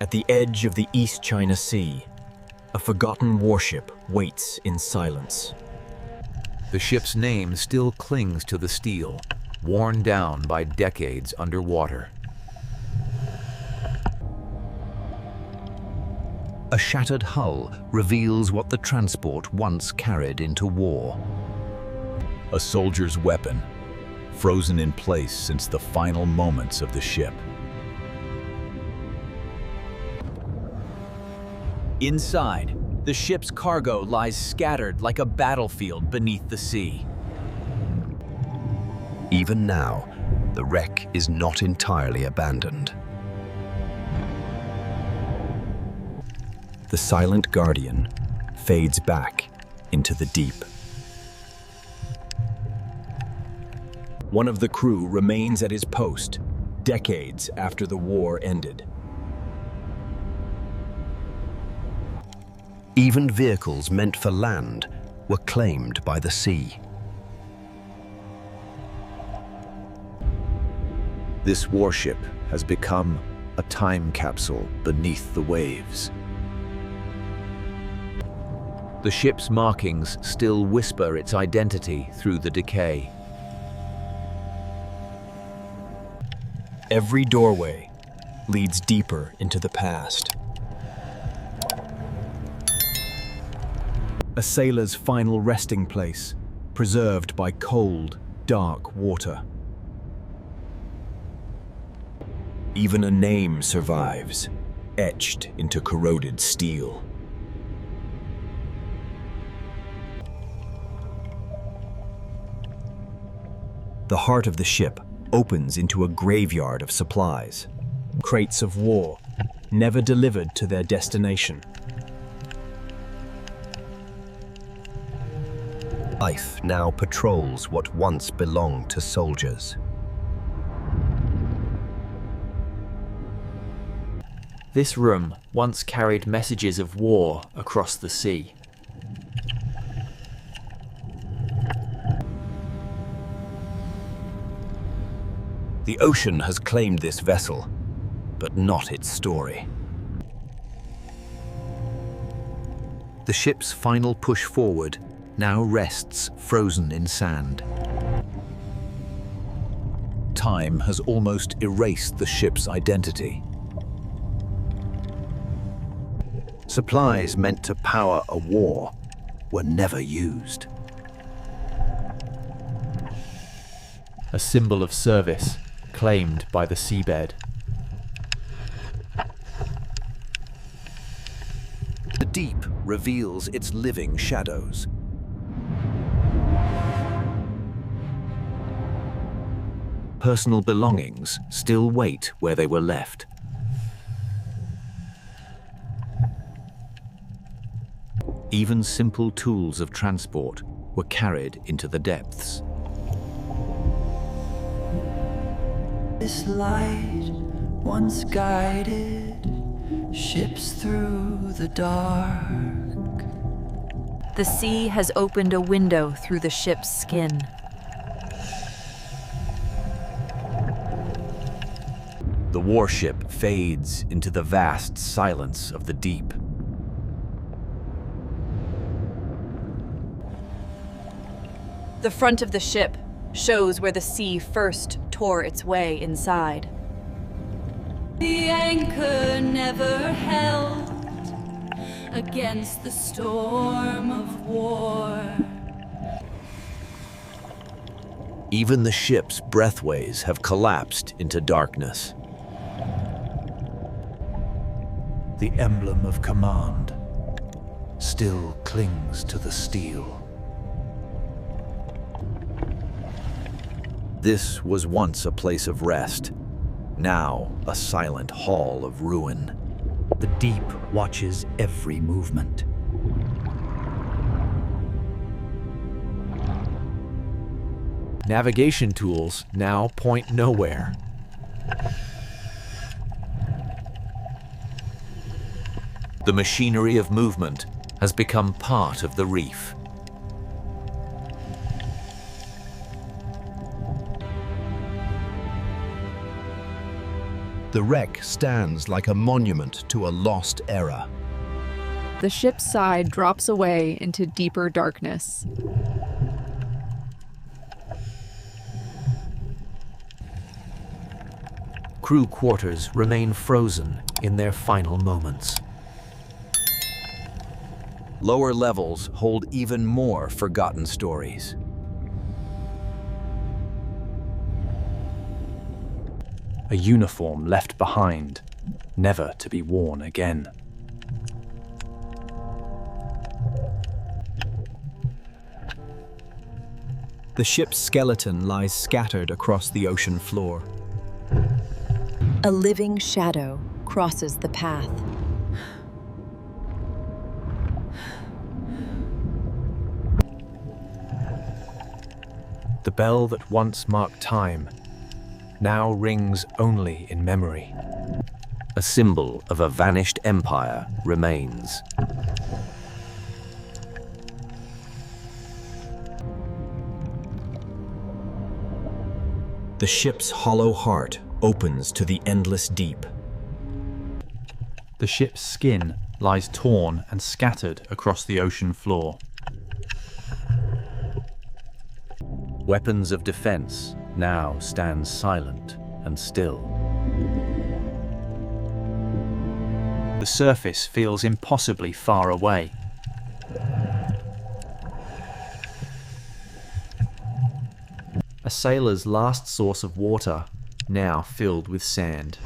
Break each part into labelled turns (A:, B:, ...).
A: At the edge of the East China Sea, a forgotten warship waits in silence.
B: The ship's name still clings to the steel, worn down by decades underwater.
C: A shattered hull reveals what the transport once carried into war.
D: A soldier's weapon, frozen in place since the final moments of the ship.
E: Inside, the ship's cargo lies scattered like a battlefield beneath the sea.
C: Even now, the wreck is not entirely abandoned.
A: The silent guardian fades back into the deep. One of the crew remains at his post, decades after the war ended.
C: Even vehicles meant for land were claimed by the sea.
D: This warship has become a time capsule beneath the waves.
B: The ship's markings still whisper its identity through the decay.
A: Every doorway leads deeper into the past. A sailor's final resting place, preserved by cold, dark water. Even a name survives, etched into corroded steel. The heart of the ship opens into a graveyard of supplies. Crates of war, never delivered to their destination.
C: Life now patrols what once belonged to soldiers.
B: This room once carried messages of war across the sea.
C: The ocean has claimed this vessel, but not its story. The ship's final push forward now rests frozen in sand.
D: Time has almost erased the ship's identity.
C: Supplies meant to power a war were never used.
B: A symbol of service claimed by the seabed.
C: The deep reveals its living shadows. Personal belongings still wait where they were left. Even simple tools of transport were carried into the depths.
F: This light once guided ships through the dark.
G: The sea has opened a window through the ship's skin.
C: The warship fades into the vast silence of the deep.
G: The front of the ship shows where the sea first tore its way inside.
F: The anchor never held against the storm of war.
C: Even the ship's breathways have collapsed into darkness.
D: The emblem of command still clings to the steel.
C: This was once a place of rest, now a silent hall of ruin.
E: The deep watches every movement.
B: Navigation tools now point nowhere.
C: The machinery of movement has become part of the reef. The wreck stands like a monument to a lost era.
H: The ship's side drops away into deeper darkness.
C: Crew quarters remain frozen in their final moments.
E: Lower levels hold even more forgotten stories.
A: A uniform left behind, never to be worn again. The ship's skeleton lies scattered across the ocean floor.
I: A living shadow crosses the path.
A: The bell that once marked time now rings only in memory.
C: A symbol of a vanished empire remains.
A: The ship's hollow heart opens to the endless deep.
J: The ship's skin lies torn and scattered across the ocean floor.
C: Weapons of defense now stand silent and still.
J: The surface feels impossibly far away. A sailor's last source of water, now filled with sand.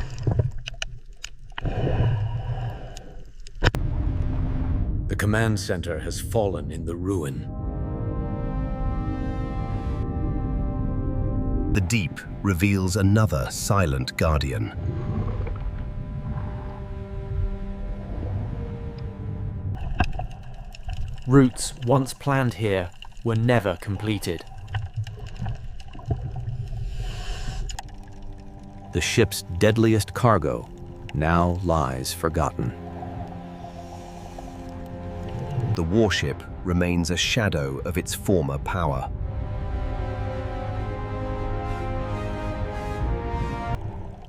C: The command center has fallen in the ruin. The deep reveals another silent guardian.
J: Routes once planned here were never completed.
C: The ship's deadliest cargo now lies forgotten. The warship remains a shadow of its former power.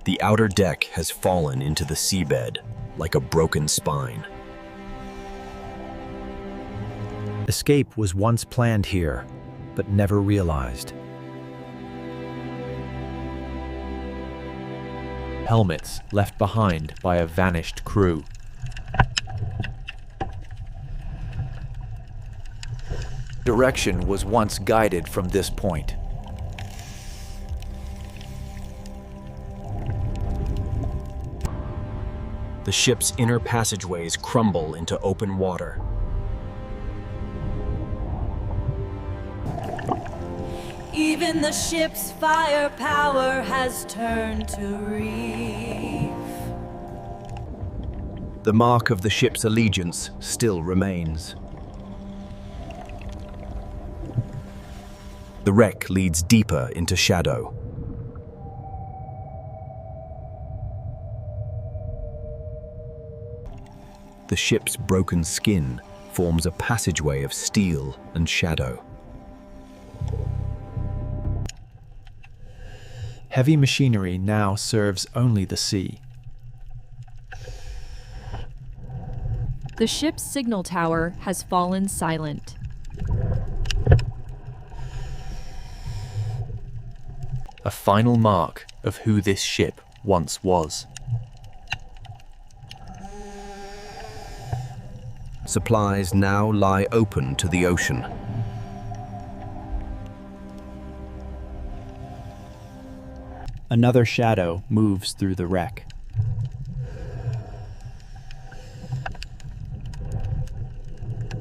A: The outer deck has fallen into the seabed like a broken spine.
C: Escape was once planned here, but never realized.
J: Helmets left behind by a vanished crew.
B: Direction was once guided from this point.
A: The ship's inner passageways crumble into open water.
F: Even the ship's firepower has turned to reef.
A: The mark of the ship's allegiance still remains. The wreck leads deeper into shadow. The ship's broken skin forms a passageway of steel and shadow.
J: Heavy machinery now serves only the sea.
G: The ship's signal tower has fallen silent.
J: A final mark of who this ship once was.
C: Supplies now lie open to the ocean.
J: Another shadow moves through the wreck.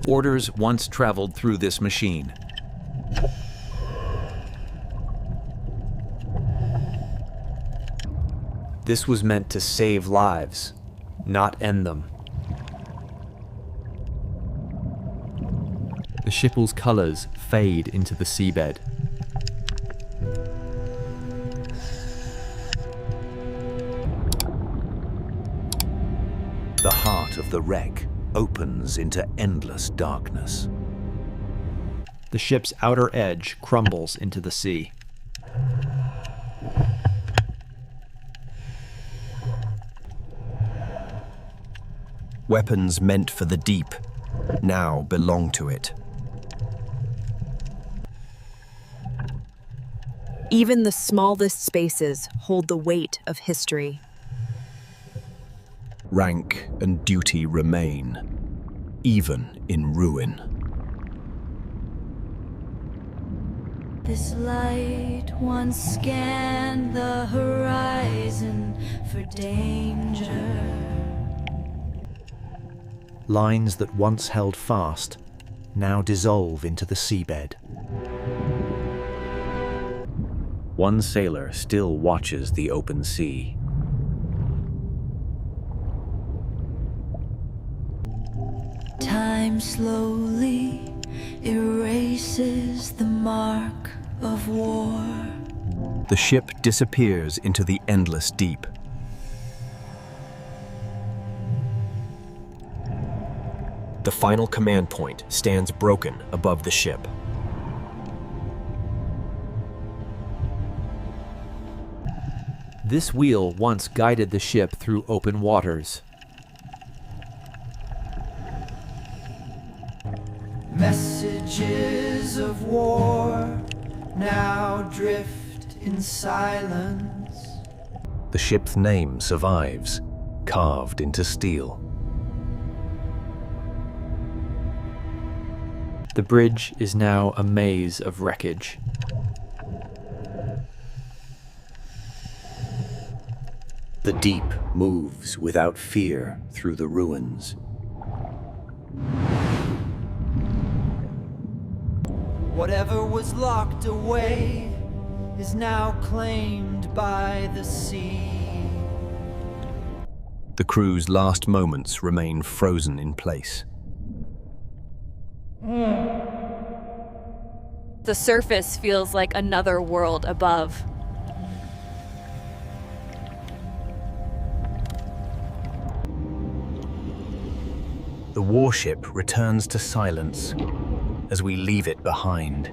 B: Orders once traveled through this machine.
J: This was meant to save lives, not end them. The ship's colors fade into the seabed.
C: The heart of the wreck opens into endless darkness.
J: The ship's outer edge crumbles into the sea.
A: Weapons meant for the deep now belong to it.
I: Even the smallest spaces hold the weight of history.
A: Rank and duty remain, even in ruin.
F: This light once scanned the horizon for danger.
C: Lines that once held fast now dissolve into the seabed.
A: One sailor still watches the open sea.
F: Time slowly erases the mark of war.
A: The ship disappears into the endless deep. The final command point stands broken above the ship.
B: This wheel once guided the ship through open waters.
K: Messages of war now drift in silence.
A: The ship's name survives, carved into steel.
J: The bridge is now a maze of wreckage.
A: The deep moves without fear through the ruins.
K: Whatever was locked away is now claimed by the sea.
A: The crew's last moments remain frozen in place.
G: The surface feels like another world above.
A: The warship returns to silence as we leave it behind.